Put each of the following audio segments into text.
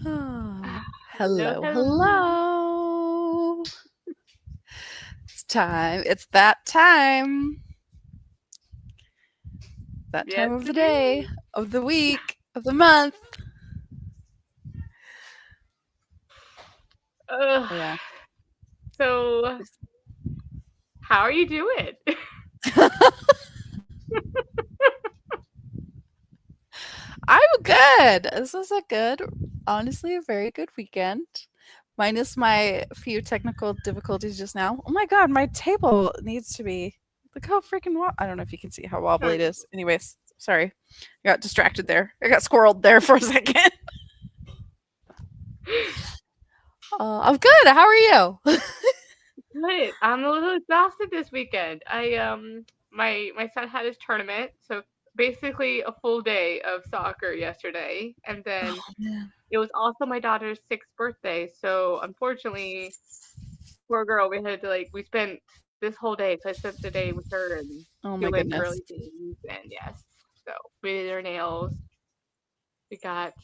Oh, Hello, hello, hello. hello. It's time. It's that time. That time Yes, of the it day, is. of the week, of the month. Ugh. Oh, yeah. So, how are you doing? I'm good. This was honestly, a very good weekend. Minus my few technical difficulties just now. Oh my god, my table needs to be. Look how freaking I don't know if you can see how wobbly it is. Anyways, sorry. I got distracted there. I got squirreled there for a second. I'm good. How are you? Good. I'm a little exhausted this weekend. My son had his tournament, so basically a full day of soccer yesterday, and then Oh man. it was also my daughter's 6th birthday. So unfortunately, poor girl, we spent this whole day. So I spent the day with her and Oh my doing goodness. girly things, and yes, so we did her nails. We got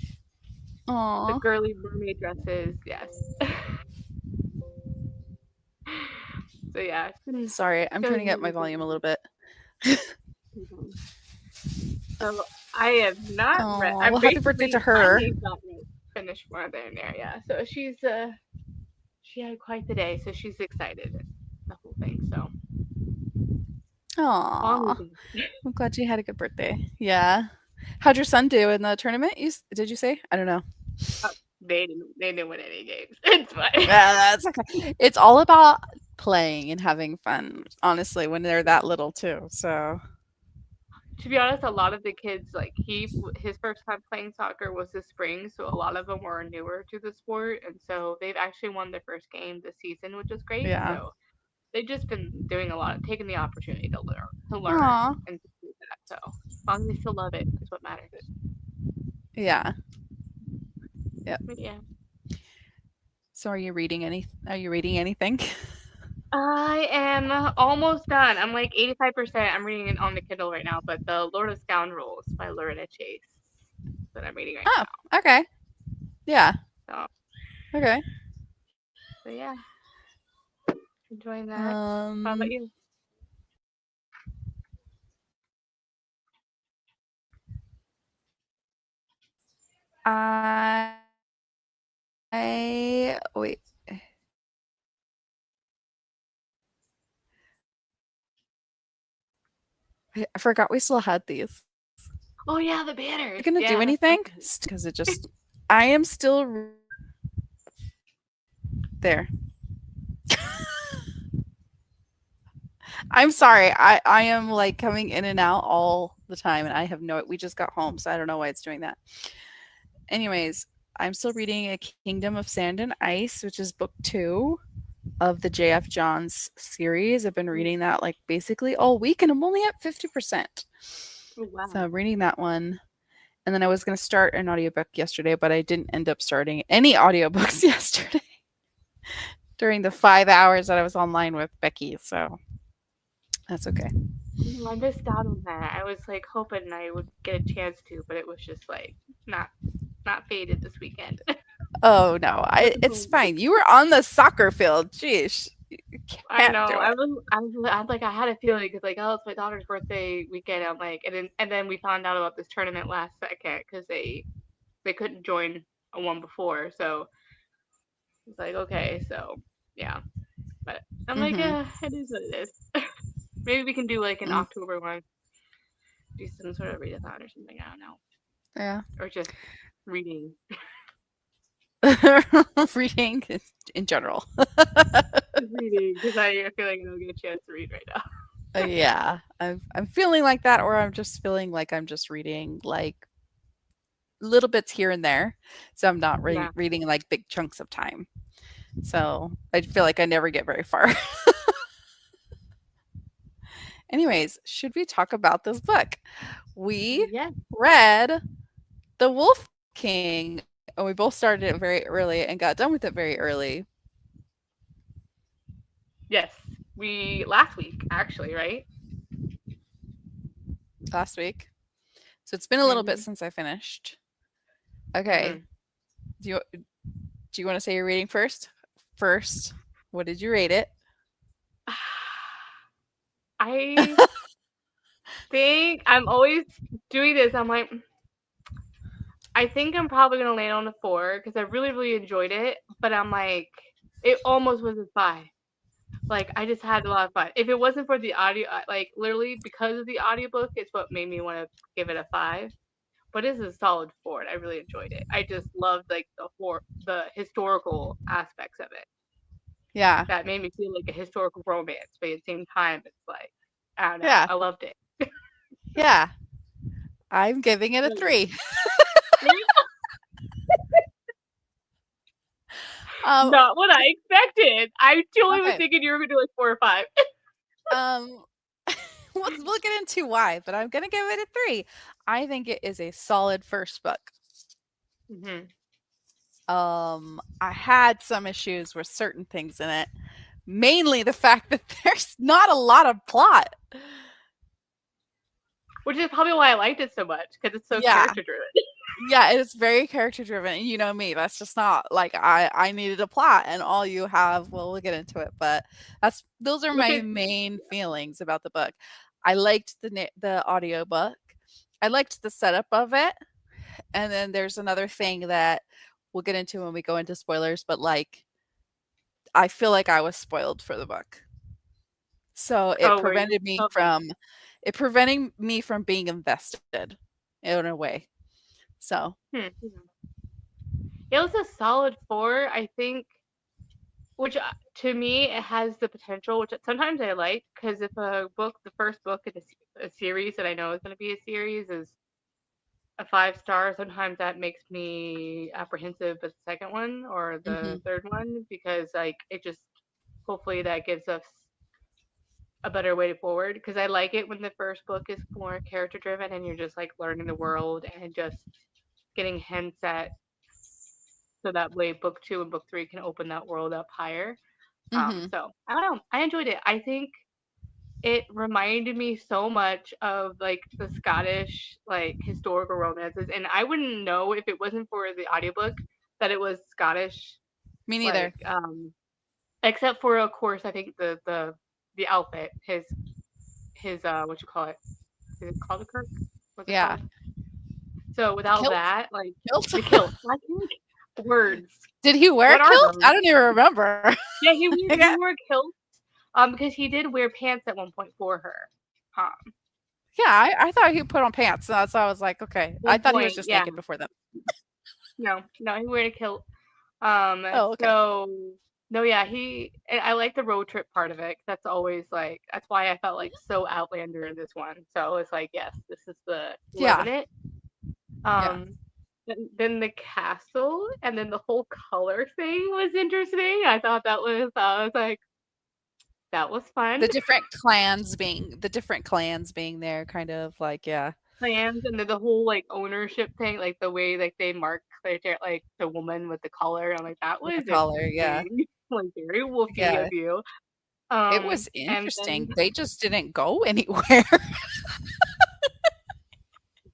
the Aw. girly mermaid dresses. Yes. So yeah, Sorry, it's I'm gonna turning be up my really volume a good. little bit. Mhm. So I have not read. Oh, I well, happy birthday to basically her. finally got finished one of their there. Yeah. So she had quite the day. So she's excited. The whole thing. So long Aw. weekend. I'm glad you had a good birthday. Yeah. How'd your son do in the tournament? Did you say? I don't know. Uh, they didn't win any games. It's fine. That's okay. It's all about playing and having fun, honestly, when they're that little too. So, To be honest, a lot of the kids his first time playing soccer was this spring, so a lot of them were newer to the sport, and so they've actually won their first game this season, which is great. yeah. So they've just been doing a lot of taking the opportunity to learn Aw. and to do that. So as long as they still love it is what matters. Yeah. Yep. But yeah. So are you reading anything? I am almost done. I'm like 85%. I'm reading it on the Kindle right now, but The Lord of Scoundrels by Loretta Chase that I'm reading right Oh, okay. Yeah. now. Okay. So yeah, enjoying that. How Um about you? wait. I forgot we still had these. Oh yeah, the Are we banners. gonna do Yeah, that's anything? right. Because it just I am still there. I'm sorry. I am like coming in and out all the time, and I have no. We just got home, so I don't know why it's doing that. Anyways, I'm still reading A Kingdom of Sand and Ice, which is book two of the J.F. Johns series. I've been reading that like basically all week, and I'm only at 50%. Oh So wow. I'm reading that one. And then I was going to start an audiobook yesterday, but I didn't end up starting any audiobooks yesterday during the 5 hours that I was online with Becky. So that's okay. No, I missed out on that. I was like hoping I would get a chance to, but it was just like not not faded this weekend. Oh no, it's Disappointed. fine. You were on the soccer field. Jeez, you I can't know. do it. I'm like I had a feeling because like oh it's my daughter's birthday weekend. I'm like and then we found out about this tournament last second because they couldn't join a one before, so it's like okay, so yeah. But I'm like Mm-hmm. it is what it is. Maybe we can do like an Mm, October one, do some sort of readathon or something. I don't know, yeah. or just reading. Reading in general. Just reading because I feel like I don't get a chance to read right now. Yeah, I'm feeling like that, or I'm just feeling like I'm just reading like little bits here and there, so I'm not Yeah. reading like big chunks of time. So I feel like I never get very far. Anyways, should we talk about this book? We Yeah. read The Wolf King, and we both started it very early and got done with it very early Yes. We last week actually, right? last week. So it's been a little bit Mhm. since I finished. Okay. Hmm. Do you do you wanna say your rating first? First, what did you rate it? I think I'm always doing this. I'm like, I think I'm probably gonna land on a 4 because I really, really enjoyed it. But I'm like, it almost was a 5. Like I just had a lot of fun. If it wasn't for the audio, like literally because of the audiobook, it's what made me want to give it a 5. But it's a solid 4. And I really enjoyed it. I just loved like the historical aspects of it. Yeah. That made me feel like a historical romance, but at the same time, it's like I don't know. Yeah. I loved it. Yeah. I'm giving it a What about you? 3. Um, Not what I expected. I totally was okay. thinking you were gonna do like 4 or 5. Um, we'll get into why, but I'm gonna give it a 3. I think it is a solid first book. Hmm. I had some issues with certain things in it, mainly the fact that there's not a lot of plot. Which is probably why I liked it so much because it's so Yeah. character driven. Yeah, it's very character driven. And you know me, that's just not like I needed a plot and all you have, well, we'll get into it, but that's those are Which my is main feelings about the book. I liked the audiobook. I liked the setup of it. And then there's another thing that we'll get into when we go into spoilers, but like I feel like I was spoiled for the book. So oh wait, okay. it preventing me from being invested in a way. So, Hmm. It was a solid 4, I think. Which to me it has the potential, which sometimes I like, because if a book, the first book in a series that I know is going to be a series, is a 5 star, sometimes that makes me apprehensive with the second one or the mhm, third one because like it just hopefully that gives us a better way forward because I like it when the first book is more character driven and you're just like learning the world and just getting hints at so that way book 2 and book 3 can open that world up higher. mhm, So I don't know. I enjoyed it. I think it reminded me so much of like the Scottish like historical romances, and I wouldn't know if it wasn't for the audiobook that it was Scottish, me neither. like except for of course I think the outfit, his what you call it? Is it called a kirk? What's it Yeah. called? So The without kilt? that, like Kilt? the kilt, I think words. Did he wear a What are kilt? those? I don't even remember. Yeah, I he got wore a kilt, because he did wear pants at one point for her. yeah, I thought he put on pants, so that's why I was like, "Okay." I One thought he was point, just yeah. naked before then. No, no, he wore a kilt. Oh, okay. So no, yeah, I like the road trip part of it. 'Cause that's always like that's why I felt like so Outlander in this one. So it's like, yes, this is the Yeah, living it. yeah. Um, then the castle and then the whole color thing was interesting. I was like, that was fun. The different clans being there kind of like, yeah, Plans and then the whole like ownership thing, like the way like they mark like the woman with the collar. I'm like, that with the was collar, yeah. interesting. Like very woofy Yeah, of you. it was And then interesting. They just didn't go anywhere.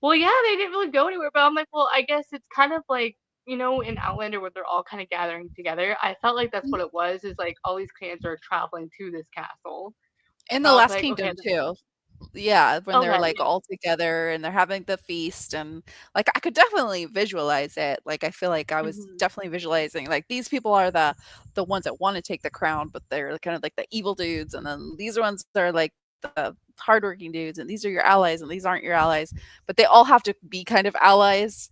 well, yeah, they didn't really go anywhere, but I'm like, well, I guess it's kind of like in Outlander where they're all kind of gathering together. I felt like that's what Mhm. it was. Is like all these clans are traveling to this castle. In the I was Last like, okay, Kingdom too. Yeah, when they're, okay, like, yeah, all together and they're having the feast and, like, I could definitely visualize it, like, I feel like I was hmm definitely visualizing, like, these people are the ones that wanna take the crown, but they're kind of like the evil dudes, and then these ones are, like, the hardworking dudes, and these are your allies, and these aren't your allies, but they all have to be kind of allies,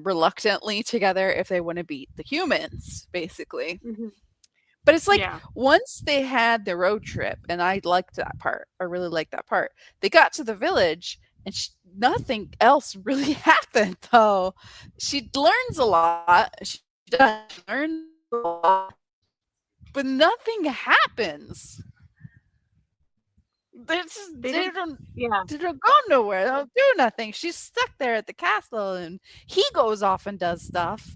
reluctantly together if they wanna beat the humans, basically. hmm But it's like yeah. once they had the road trip, and I liked that part. I really liked that part. They got to the village, and nothing else really happened. Though she learns a lot. She does. She learns a lot, but nothing happens. They They didn't. don't. Yeah, They don't go nowhere. They don't do nothing. She's stuck there at the castle, and he goes off and does stuff,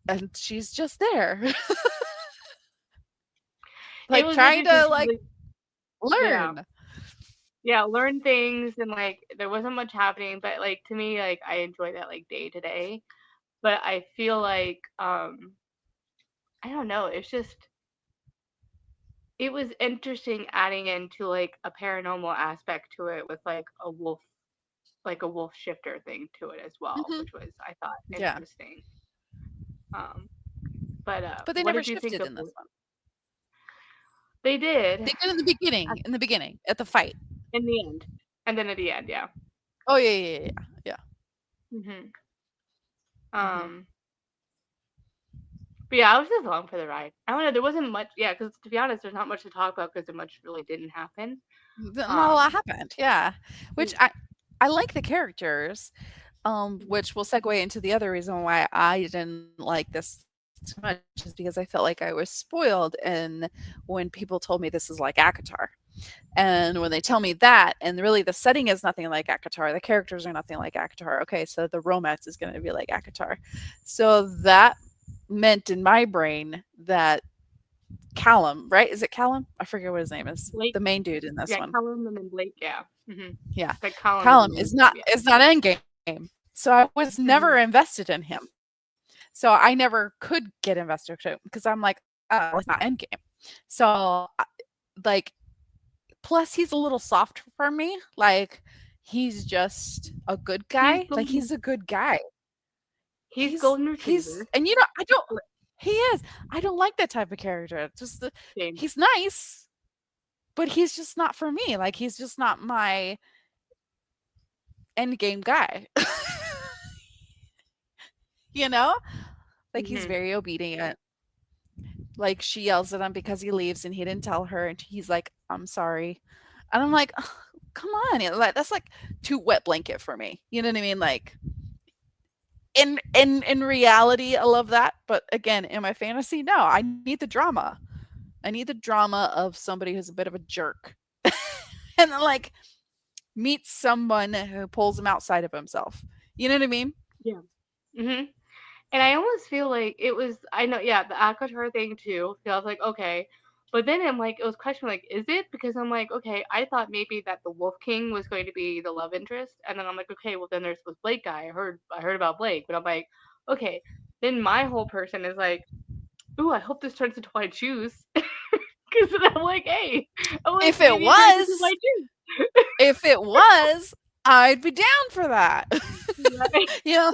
and she's just there, it like was trying interesting to 'cause, like like, yeah. learn. yeah, learn things and like there wasn't much happening, but like to me, like I enjoy that like day to day. But I feel like I don't know, it's just it was interesting adding into like a paranormal aspect to it with like a wolf shifter thing to it as well, Mhm. which was I thought Yeah. interesting. Um, but But they what never did you think shifted of in this one. they did They did in the beginning, at the fight. in the end, and then at the end, yeah. Oh, yeah, yeah, yeah, yeah. hmm Yeah. Mhm. Um, but yeah, I was just along for the ride. I don't know. There wasn't much, yeah, because to be honest, there's not much to talk about because much really didn't happen. Not a lot Um, happened, yeah. Which mm, I like the characters, which will segue into the other reason why I didn't like this too much is because I felt like I was spoiled and when people told me this is like ACOTAR. And when they tell me that, and really the setting is nothing like ACOTAR, the characters are nothing like ACOTAR. Okay, so the romance is going to be like ACOTAR. So that meant in my brain that Callum, right? Is it Callum? I forget what his name is. Blake, The main dude in this yeah, one. Callum and then Blake, yeah. Yeah. Like Callum is Callum the main dude, yeah. is not endgame. So I was never hmm invested in him. So I never could get invested to him because I'm like, oh, well, he's not endgame. So like plus he's a little soft for me. Like he's just a good He's guy. Like golden. he's a good guy. He's golden He's retriever. and you know, I don't he is. I don't like that type of character. It's just Same. he's nice, but he's just not for me. Like he's just not my end game guy. You know? Like he's hmm very obedient. Like she yells at him because he leaves and he didn't tell her and he's like, "I'm sorry." And I'm like, "Ugh, come on." Like that's like too wet blanket for me. You know what I mean? Like in reality, I love that, but again, in my fantasy, no, I need the drama. I need the drama of somebody who's a bit of a jerk. And then like meets someone who pulls him outside of himself. You know what I mean? Yeah. hmm And I almost feel like it was, I know, yeah, the Akatar thing too. So I was like, okay. But then I'm like, it was question like, is it? Because I'm like, okay, I thought maybe that the Wolf King was going to be the love interest, and then I'm like, okay, well then there's this Blake guy. I heard about Blake, but I'm like, okay. Then my whole person is like, ooh, I hope this turns into White Shoes, because I'm like, hey, I'm like, If it maybe it turns into was, White Shoes. if it was, I'd be down for that. Right? You know,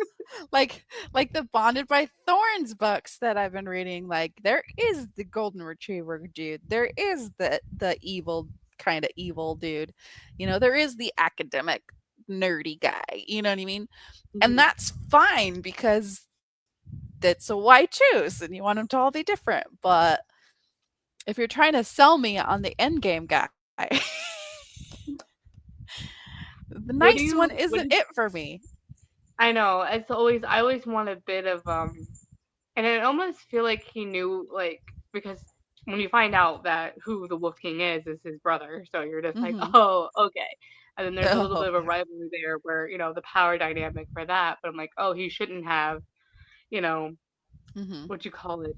like like the Bonded by Thorns books that I've been reading, like there is the golden retriever dude. There is the evil kind of evil dude. You know, there is the academic nerdy guy. You know what I mean? And Mhm. that's fine because that's a white choose and you want them to all be different. But if you're trying to sell me on the end game guy, the nice one isn't What do it you, for me. I know, it's always, I always want a bit of, and I almost feel like he knew, like, because when you find out that who the Wolf King is his brother, so you're just like, Mhm. oh, okay. And then there's a little Oh, bit of a rivalry there where, the power dynamic for that, but I'm like, oh, he shouldn't have, you know, mhm. what you call it,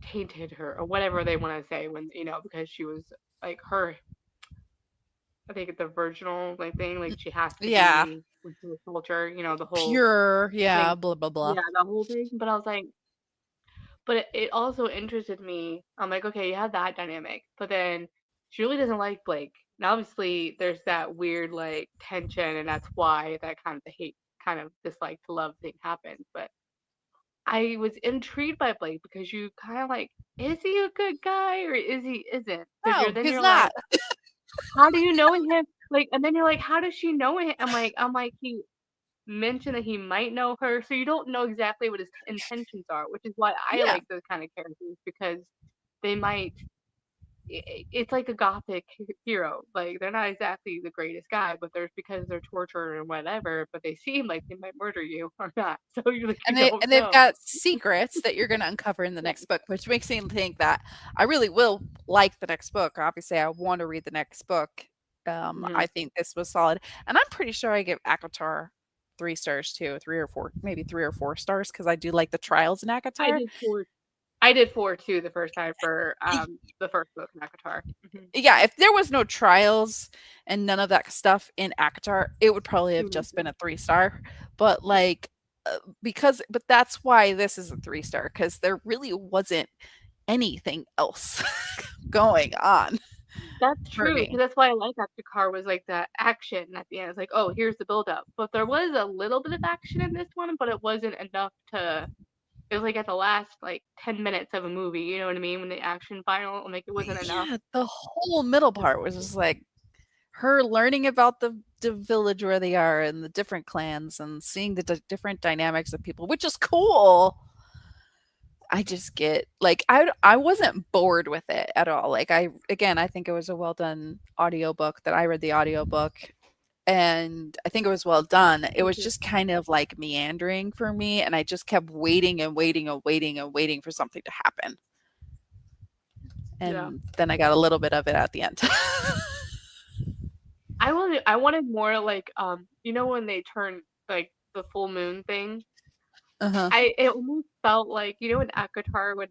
tainted her, or whatever they want to say when, because she was, like, her, I think the virginal, like, thing, like, she has to Yeah. be with the culture, the whole Pure, yeah, thing. blah, blah, blah. Yeah, the whole thing, but I was like, but it also interested me. I'm like, okay, you have that dynamic, but then she really doesn't like Blake. And obviously, there's that weird like tension, and that's why that kind of the hate, kind of dislike to love thing happens. But I was intrigued by Blake because you kind of like, is he a good guy or is he isn't? Because No, he's you're not. like, how do you know him? Like, and then you're like, how does she know him? I'm like, he mentioned that he might know her, so you don't know exactly what his intentions are, which is why I Yeah. like those kind of characters because they might. It's like a gothic hero. Like they're not exactly the greatest guy, but there's because they're tortured and whatever. But they seem like they might murder you or not, so you like you don't And they've know. got secrets that you're gonna uncover in the Yeah. next book, which makes me think that I really will like the next book. Obviously, I want to read the next book. hmm I think this was solid, and I'm pretty sure I give ACOTAR 3 stars too, 3 or 4, maybe 3 or 4 stars because I do like the trials in I ACOTAR. did four. I did 4 too the first time for the first book, Nakatar. Hmm. Yeah, if there was no trials and none of that stuff in Akatar, it would probably have just been a 3 star. But like, but that's why this is a 3 star because there really wasn't anything else going on That's for true, because me. that's why I like Car was like that action at the end. It's like, oh, here's the build up. But there was a little bit of action in this one, but it wasn't enough to. It was like at the last like 10 minutes of a movie. You know what I mean? When the action final, like it wasn't enough. Yeah, the whole middle part was just like her learning about the village where they are and the different clans and seeing the different dynamics of people, which is cool. I just get like I wasn't bored with it at all. Like I again, I think it was a well done audiobook that I read the audiobook and I think it was well done. It Me was too. just kind of like meandering for me and I just kept waiting and waiting and waiting and waiting for something to happen. Yeah. And then I got a little bit of it at the end. I wanted more like when they turn like the full moon thing. Uh-huh. It almost felt like in Akatar when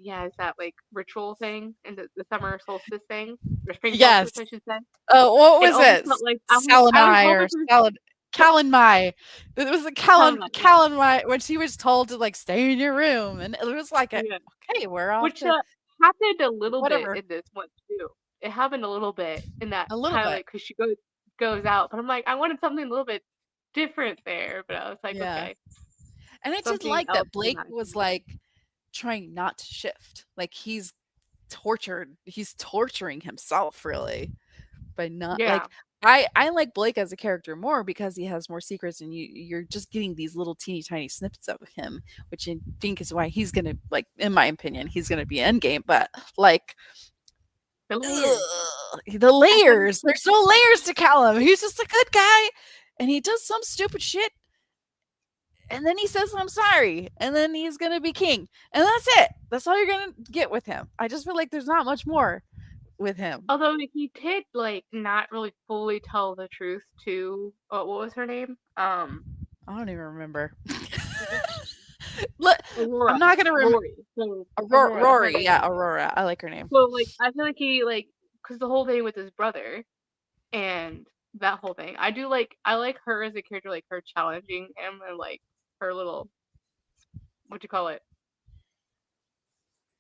he has that like ritual thing and the summer solstice thing or spring Yes. solstice I should say. Oh, what It was almost it? felt like I was Salanai hoping or for Salad so- Calanmai. It was the yeah, Calanmai when she was told to like stay in your room, and it was like, yeah, okay, we're off which to happened a little bit whatever, in this one too. It happened a little bit in that a little kind of bit, like because she goes out, but I'm like I wanted something a little bit different there, but I was like yeah. okay, And I did something like else that came Blake out. was like trying not to shift, like he's torturing himself really by not Yeah, like. I like Blake as a character more because he has more secrets and you're just getting these little teeny tiny snippets of him, which I think is why he's gonna like, in my opinion, he's gonna be endgame. But like, the layers. the I feel like layers, there's no layers to Callum. He's just a good guy, and he does some stupid shit, and then he says I'm sorry, and then he's gonna be king, and that's it. That's all you're gonna get with him. I just feel like there's not much more with him. although he did like not really fully tell the truth to what was her name? I don't even remember. Was it Look, I'm Aurora, not gonna remember. Rory. So Aurora, Aurora, her Rory, name. yeah, Aurora. I like her name. So like I feel like he like because the whole thing with his brother and that whole thing. I like her as a character, like her challenging him and like her little what do you call it?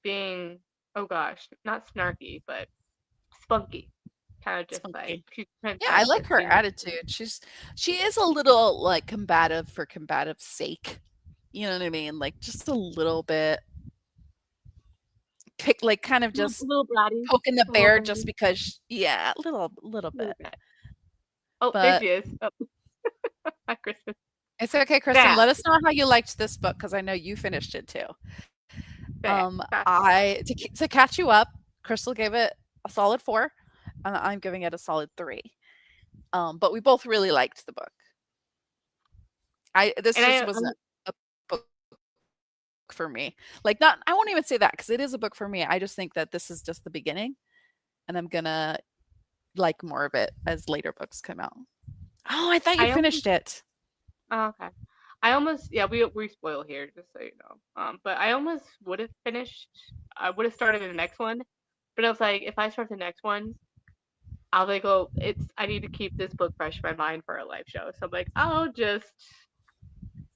Being oh gosh, not snarky, but spunky. Kind of just like Spunky. she's Yeah, I princess, like but her she's attitude. She is a little like combative for combative sake. You know what I mean? Like just a little bit pick like kind of a just little bratty, poking the a little bear just bratty, because yeah, little a little bit. bit. Oh, there But she is. Oh, hi, Kristen. it's okay, Kristen. That Let us know how you liked this book because I know you finished it too. that's I to catch you up, Crystal gave it a solid 4, and I'm giving it a solid 3. But we both really liked the book. I this and just wasn't a book for me. Like not I won't even say that because it is a book for me. I just think that this is just the beginning, and I'm gonna like more of it as later books come out. Oh, I thought you I finished almost it. okay. I almost yeah we spoil here just so you know. But I almost would have finished. I would have started the next one, but I was like, if I start the next one, I'll like oh it's I need to keep this book fresh in my mind for a live show. So I'm like I'll just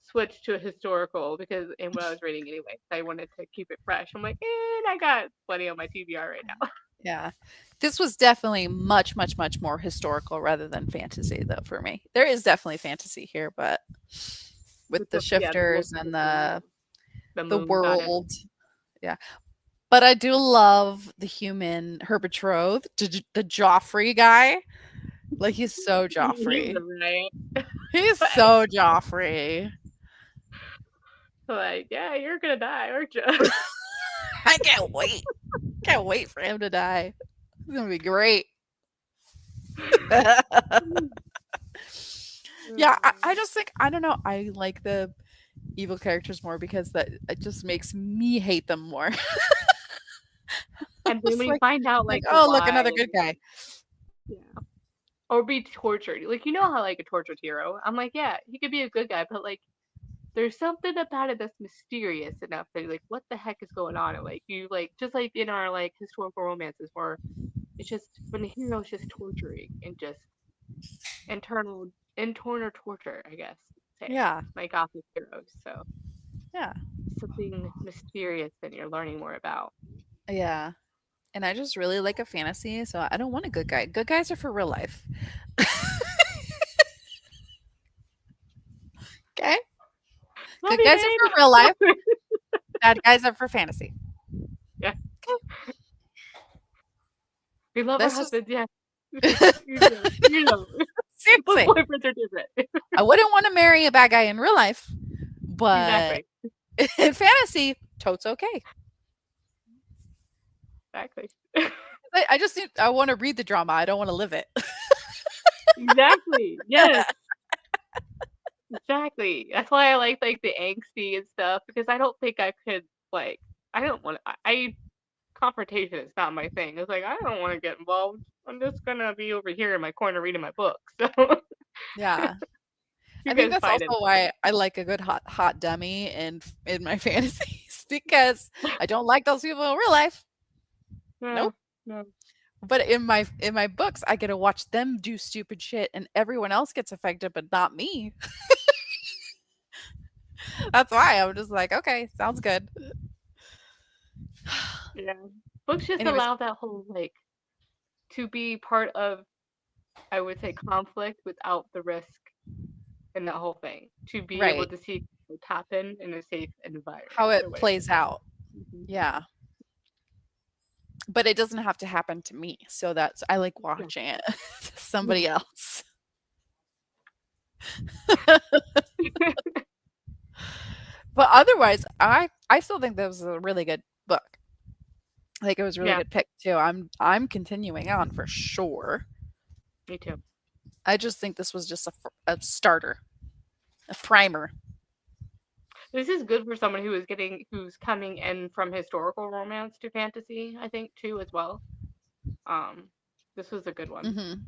switch to a historical because in what I was reading anyway, I wanted to keep it fresh. I'm like, I got plenty on my TBR right now. Yeah. This was definitely much, much, much more historical rather than fantasy, though, for me. There is definitely fantasy here, but with With the the shifters look of and the the moon goddess. world. Yeah. But I do love the human, her betrothed, the Joffrey guy. Like he's so He's Joffrey. a riot. He's Like, so Joffrey. like, yeah, you're gonna die, aren't you? I can't wait. Can't wait for him to die. It's gonna be great. Yeah, I just think I don't know. I like the evil characters more because that it just makes me hate them more. And then It's when you find out like like oh look why, another good guy. yeah, or be tortured. Like you know how like a tortured hero. I'm like, yeah, he could be a good guy, but like there's something about it that's mysterious enough that you're like, what the heck is going on? And like you like just like in our like historical romances where it's just when the hero's just torturing and just internal torture, I guess you'd say. Yeah. My gothic heroes. So Yeah. something mysterious that you're learning more about. Yeah. And I just really like a fantasy, so I don't want a good guy. Good guys are for real life. Okay? Love Good you, guys are for real life. babe. Bad guys are for fantasy. Yeah. Okay. We love our That's just husbands, yes. You know. But seriously. boyfriends are different. I wouldn't want to marry a bad guy in real life, but Exactly. in fantasy, totes okay. Exactly. I just need, I want to read the drama. I don't want to live it. Exactly. Yes. Exactly. That's why I like the angsty and stuff because I don't think I could like I don't want I confrontation is not my thing. It's like I don't want to get involved. I'm just gonna be over here in my corner reading my book. So Yeah. I you think guys that's fight also it. why I like a good hot dummy in my fantasies because I don't like those people in real life. No, Nope. no. But in my books, I get to watch them do stupid shit and everyone else gets affected, but not me. That's why I'm just like, okay, sounds good. Yeah. Books just Anyways, allow that whole like to be part of I would say conflict without the risk in that whole thing. To be able right. to see it happen in a safe How environment or it whatever. plays out. Mhm. Yeah. But it doesn't have to happen to me. So that's I like Yeah. watching it to Yeah. somebody else. But otherwise, I still think that was a really good book. I think it was a really Yeah. good pick too. I'm continuing on for sure. Me too. I just think this was just a starter, a primer. This is good for someone who's coming in from historical romance to fantasy, I think too as well. Um, this was a good one. Mhm.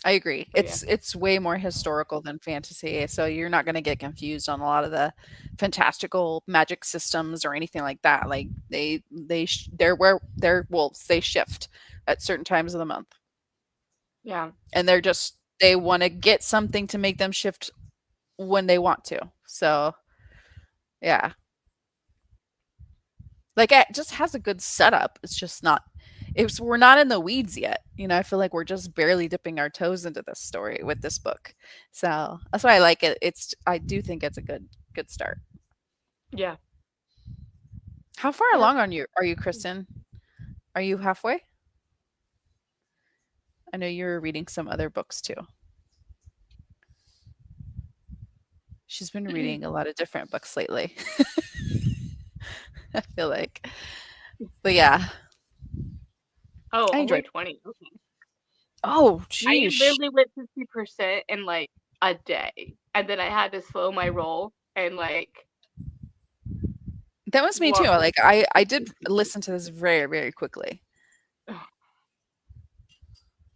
I agree. So yeah, It's way more historical than fantasy, so you're not gonna get confused on a lot of the fantastical magic systems or anything like that. Like they're where they're wolves. They shift at certain times of the month, yeah, and they want to get something to make them shift when they want to. So yeah, like it just has a good setup. It's just not. It's we're not in the weeds yet. I feel like we're just barely dipping our toes into this story with this book. So that's why I like it. I do think it's a good start. yeah, How far yep. along on you are you, Kristen? Are you halfway? I know you were reading some other books too. She's been reading a lot of different books lately. I feel like. But yeah, Oh, I enjoyed only it. 20. Okay. Oh, I geez. literally went 50% in like a day, and then I had to slow my roll and like That was me too. walk. Like I did listen to this very, very quickly.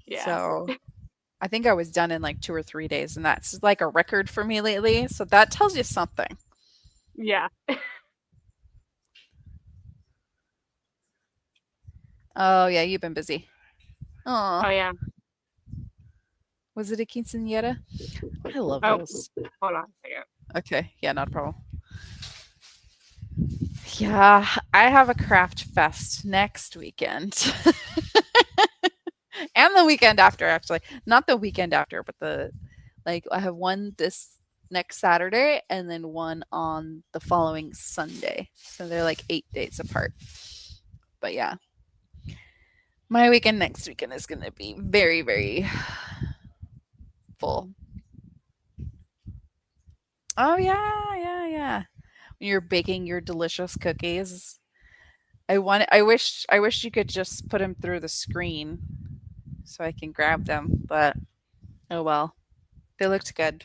Yeah, So I think I was done in like 2 or 3 days, and that's like a record for me lately, so that tells you something. yeah. Oh, yeah, you've been busy. Oh Oh, yeah. was it a quinceañera? I love Oh, those. hold on a second. Okay, yeah, not a problem. Yeah, I have a craft fest next weekend. And the weekend after, actually. Not the weekend after, but I have one this next Saturday and then one on the following Sunday. So they're like 8 days apart. But yeah, my weekend next weekend is going to be very, very full. Oh yeah, yeah, yeah. When you're baking your delicious cookies. I wish you could just put them through the screen so I can grab them, but oh well. They looked good.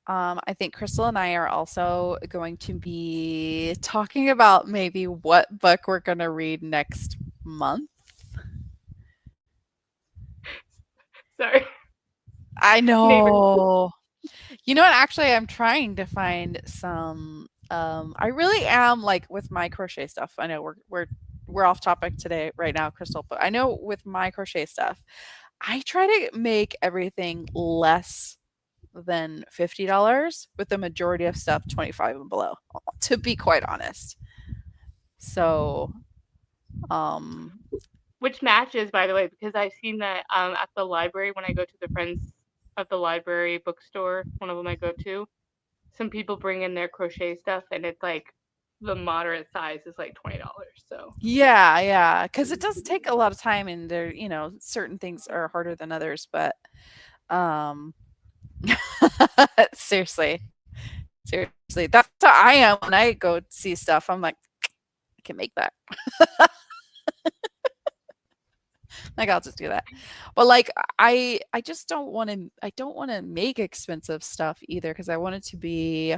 I think Crystal and I are also going to be talking about maybe what book we're going to read next month. Sorry. I Neighbors. know. You know what? Actually, I'm trying to find some. I really am like with my crochet stuff. I know we're off topic today right now, Crystal, but I know with my crochet stuff, I try to make everything less than $50 with the majority of stuff 25 and below, to be quite honest. So, um, Which matches, by the way, because I've seen that at the library when I go to the Friends of the Library bookstore, one of them I go to, some people bring in their crochet stuff, and it's like the moderate size is like $20. So yeah, yeah, because it does take a lot of time, and there, certain things are harder than others, but um, seriously, seriously, that's how I am when I go see stuff. I'm like, I can make that. Like I'll just do that. But like I just don't want to make expensive stuff either because I want it to be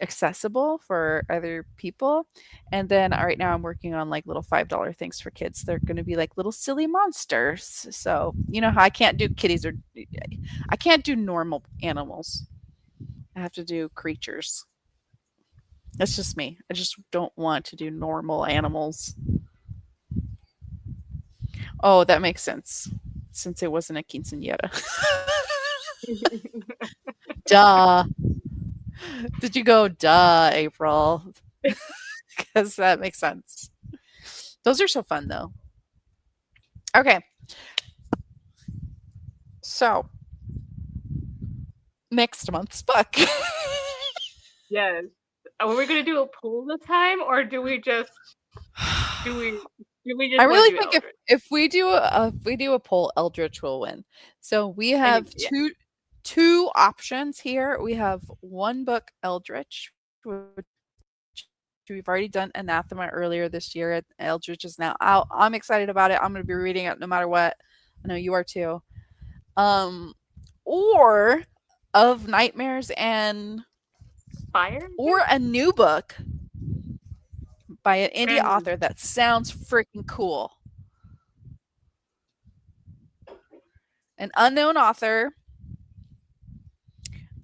accessible for other people. And then right now I'm working on like little $5 things for kids. They're going to be like little silly monsters. So, you know how I can't do kitties or I can't do normal animals. I have to do creatures. That's just me. I just don't want to do normal animals. Oh, that makes sense. Since it wasn't a quinceañera. Duh. Did you go, duh, April? Because that makes sense. Those are so fun, though. Okay. So, next month's book. yes, are we gonna do a poll this time, or do we do we I just want really to do think if Eldritch? if we do a poll, Eldritch will win. So we have Yeah, two options here. We have one book, Eldritch, which we've already done Anathema earlier this year. Eldritch is now out. I'm excited about it. I'm going to be reading it no matter what. I know you are too. Or of Nightmares and fire. or a new book by an indie And author that sounds freaking cool. An unknown author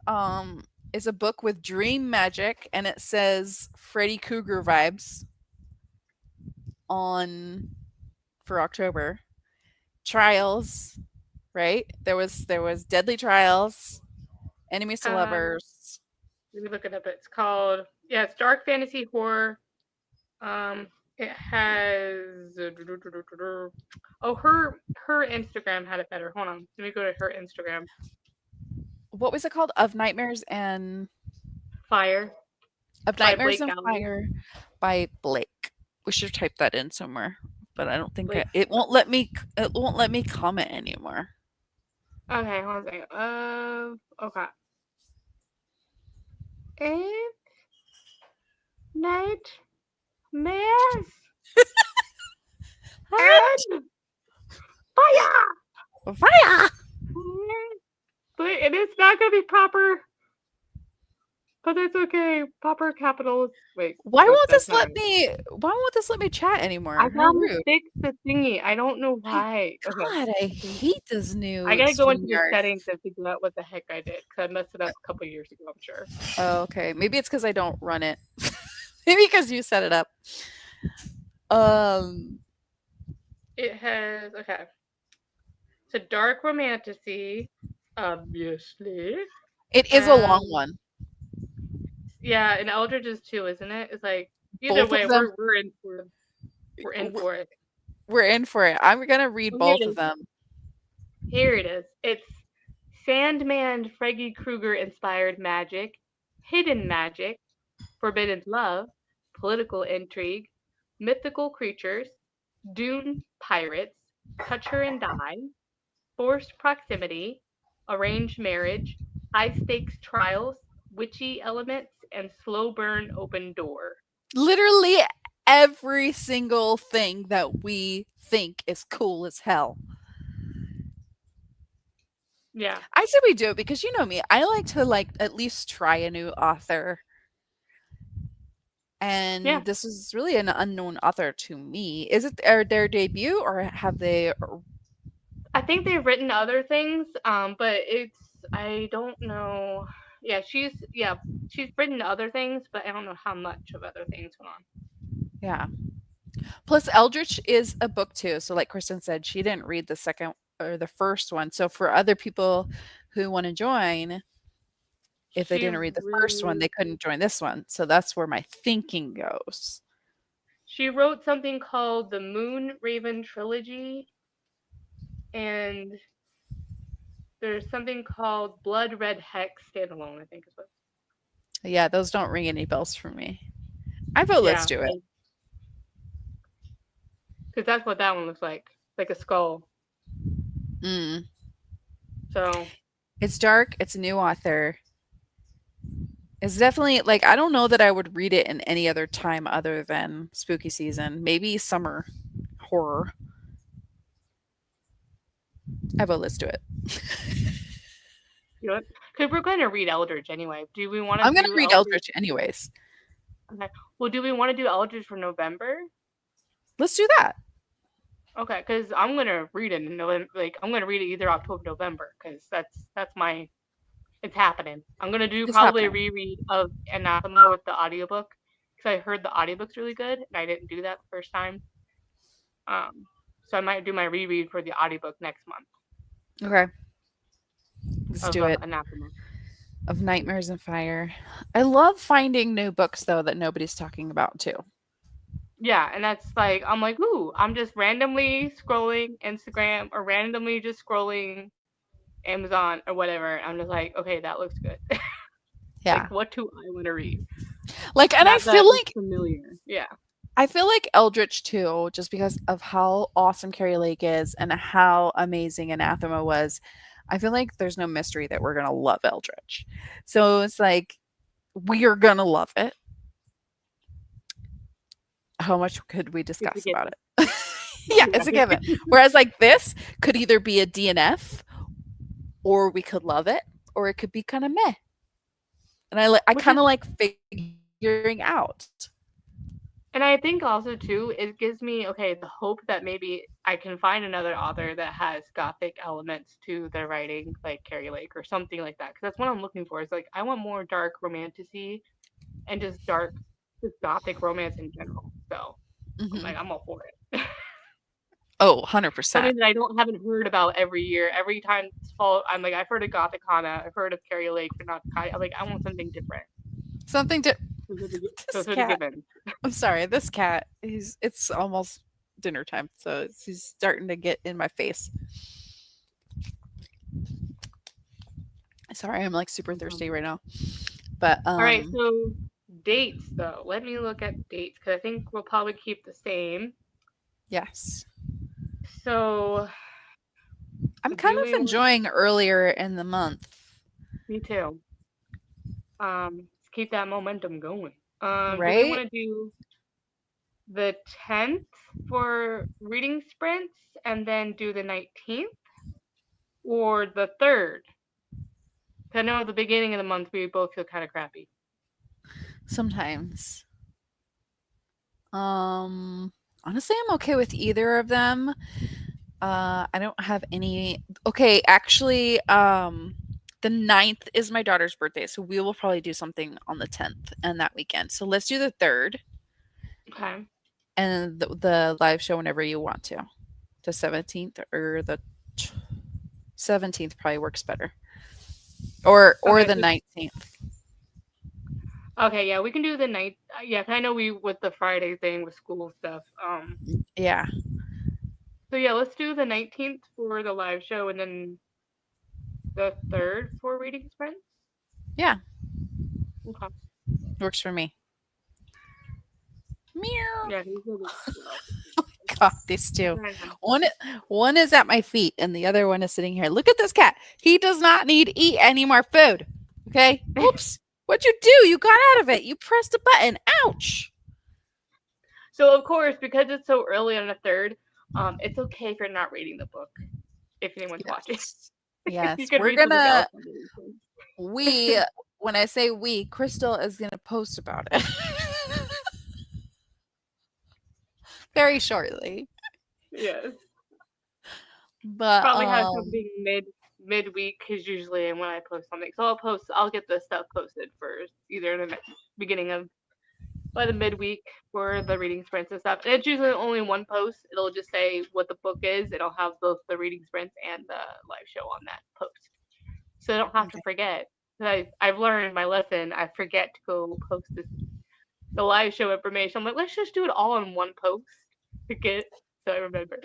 um is a book with dream magic and it says Freddy Krueger vibes on for October. Trials, right? There was Deadly Trials, Enemies to um, Lovers. let me look it up. It's called it's dark fantasy horror. Um, it has oh her Instagram had it better. Hold on, let me go to her Instagram. What was it called? Fire Of by Nightmares Blake and Gallery. Fire by Blake. We should type that in somewhere, but I don't think Blake. it won't let me. It won't let me comment anymore. Okay, hold on a second. Okay. Eight nightmares and fire. Fire! But it is not gonna be proper, but that's okay. Proper capitals. Wait, Why nope, won't that's this not let it. me? Why won't this let me chat I anymore? How gotta rude! fix the thingy. I don't know I why. Okay. God, I Okay. hate this I new gotta go into the StreamYard. settings and figure out what the heck I did because I messed it up a couple years ago. I'm sure. Oh, okay, maybe it's because I don't run it. Maybe because you set it up. Um, It has okay. It's a dark romantasy, obviously. it is a long Um, one. yeah, and Eldridge is too, isn't it? It's like either Both of way, them, we're in we're for it. we're in for it. I'm gonna read Oh, here both it of is. them. Here it is. It's Sandman Freddy Krueger inspired magic, hidden magic, forbidden love, political intrigue, mythical creatures, Dune pirates, touch her and die, forced proximity, arranged marriage, high stakes trials, witchy elements, and slow burn open door. Literally every single thing that we think is cool as hell. Yeah, I say we do it because you know me. I like to like at least try a new author, yeah. and this is really an unknown author to me. Is it their debut or have they? I think they've written other things, but it's I don't know. She's written other things, but I don't know how much of other things went on. Yeah. Plus, Eldritch is a book too. So, like Kristen said, she didn't read the second or the first one. So, for other people who want to join, if they She didn't read the first one, wrote they couldn't join this one. So, that's where my thinking goes. she wrote something called the Moon Raven Trilogy, and there's something called Blood Red Hex standalone. I think is what. Yeah, those don't ring any bells for me. I vote let's Yeah, do it. because that's what that one looks like a skull. Mm. So It's dark. It's a new author. It's definitely like I don't know that I would read it in any other time other than spooky season. Maybe summer horror. I vote let's do it. you know, because we're going to read Eldridge anyway. Do we want to I'm gonna do read Eldridge? Eldritch anyways. Okay. Well, do we want to do Eldridge for November? Let's do that. Okay, because I'm gonna read it in November. Like I'm gonna read it either October, November, because that's my it's happening. I'm gonna do It's probably a happening. reread of Anathema with the audiobook because I heard the audiobook's really good and I didn't do that the first time. Um, so I might do my reread for the audiobook next month Okay, let's of do it. Anathema. Of Nightmares and Fire. I love finding new books though that nobody's talking about too. Yeah, and that's like I'm like, ooh, I'm just randomly scrolling Instagram or randomly just scrolling Amazon or whatever. I'm just like, okay, that looks good. Like, Yeah. what do I want to read? Like and That looks familiar. Yeah. I feel like Eldritch too, just because of how awesome Carrie Lake is and how amazing Anathema was. I feel like there's no mystery that we're gonna love Eldritch. So it's like we are gonna love it. How much could we It's a discuss about given. it? Yeah, it's a Yeah. given. Whereas like this could either be a DNF or we could love it, or it could be kind of meh. And I Which is kind of like figuring out. and I think also too, it gives me okay the hope that maybe I can find another author that has gothic elements to their writing, like Carrie Lake or something like that. Because that's what I'm looking for. Is like I want more dark romantasy and just gothic romance in general. So I'm like Hmm. I'm all for it. Oh, 100%. Something that I don't haven't heard about every year. Every time it's fall, I'm like I've heard of Gothic Hana, I've heard of Carrie Lake, but not Kai. I'm like I want something different. Something to this Those are the cat. givens. I'm sorry, this cat. It's almost dinner time, so he's starting to get in my face. Sorry, I'm like super thirsty right now. But All right, so dates though. Let me look at dates because I think we'll probably keep the same. yes. So, I'm kind do of we want? enjoying earlier in the month. Me too. Let's keep that momentum going. Do we Right? want to do the 10th for reading sprints and then do the 19th or the 3rd? 'Cause I know at the beginning of the month we both feel kind of crappy. Sometimes. Honestly, I'm okay with either of them. I don't have any. Okay, actually, the 9th is my daughter's birthday, so we will probably do something on the 10th and that weekend. So let's do the 3rd Okay. and the live show whenever you want to. The 17th or the 17th probably works better. Or Okay. the 19th. Okay. Yeah, we can do the night. Yeah, 'cause I know we with the Friday thing with school stuff. Yeah. So yeah, let's do the 19th for the live show and then the 3rd for reading sprints. Yeah. Okay. Works for me. Meow. Yeah, these are the well, God, these two. I know. One one is at my feet and the other one is sitting here. Look at this cat. He does not need to eat any more food. Okay? Oops. What'd you do? You got out of it. You pressed a button. Ouch. So of course, because it's so early on the 3rd, it's okay if you're not reading the book if anyone's watching. Yes. You Yes. can We're read something else gonna on the weekend. we when I say we, Crystal is gonna post about it very shortly. Yes. But Probably have something midweek is usually when I post something. So I'll get this stuff posted for either the beginning of by the midweek for the reading sprints and stuff. And it's usually only one post. It'll just say what the book is. It'll have both the reading sprints and the live show on that post. So I don't have to Okay. forget. I've learned my lesson. I forget to go post the live show information. I'm like, let's just do it all in one post to get so I remember.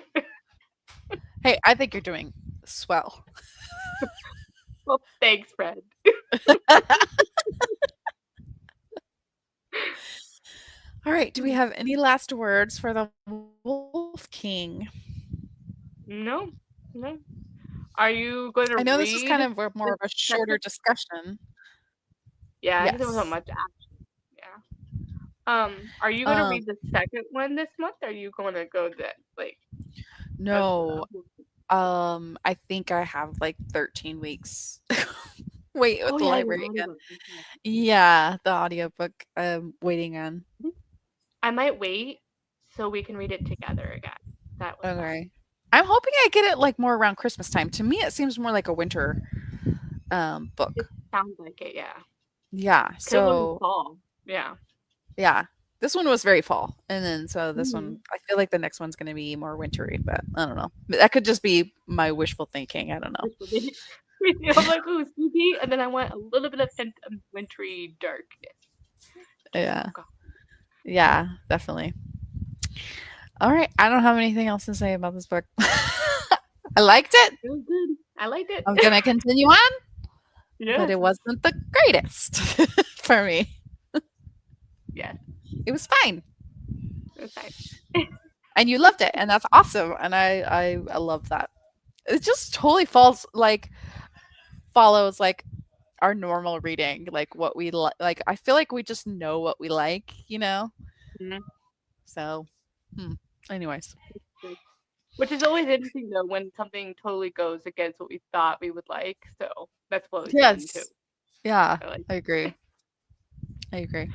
Hey, I think you're doing swell. Well, thanks, Fred. All right. Do we have any last words for the Wolf King? No, no. Are you going I to know this was kind read of more of the a shorter second? discussion. Yeah, because there wasn't Yes. much action. Yeah. Are you going to Um, read the second one this month? Or are you going to go that like rest of no. the? I think I have like 13 weeks. Wait, with Oh the yeah, your library again. audiobook. Okay. Yeah, the audiobook I'm waiting on. I might wait so we can read it together again. That was fun. Okay. I'm hoping I get it like more around Christmas time. To me, it seems more like a winter It book. sounds like it, yeah. Yeah. Could have been So fall. Yeah. yeah, this one was very fall, and then so this one, Mm-hmm. I feel like the next one's gonna be more wintry, but I don't know. But that could just be my wishful thinking. I don't know. Which would be I'm like, ooh, spooky, and then I want a little bit of hint of wintry darkness. Yeah. Okay. Yeah, definitely. All right. I don't have anything else to say about this book. I liked it. It was good. I liked it. I'm gonna continue on, but Yeah. it wasn't the greatest for me. Yes. It was fine, It was fine. and you loved it, and that's awesome. And I love that. It just totally follows like our normal reading, like what we like. I feel like we just know what we like, you know. Mhm. So, hmm. Anyways, Good. Which is always interesting though when something totally goes against what we thought we would like. So that's always fun too. yes, yeah, I like. I agree. I agree.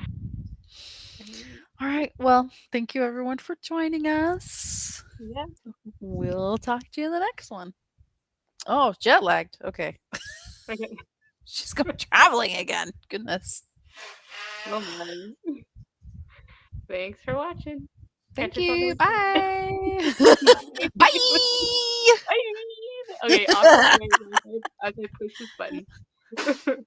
It. All right. Well, thank you everyone for joining us. Yeah. We'll talk to you in the next one. Oh, jet lagged. Okay. Okay. She's going traveling again. Goodness. Oh my. Thanks for watching. Catch Thank us on the you. next one. Bye. Bye. Bye. Bye. Okay, awkward. Wait, as I push this button.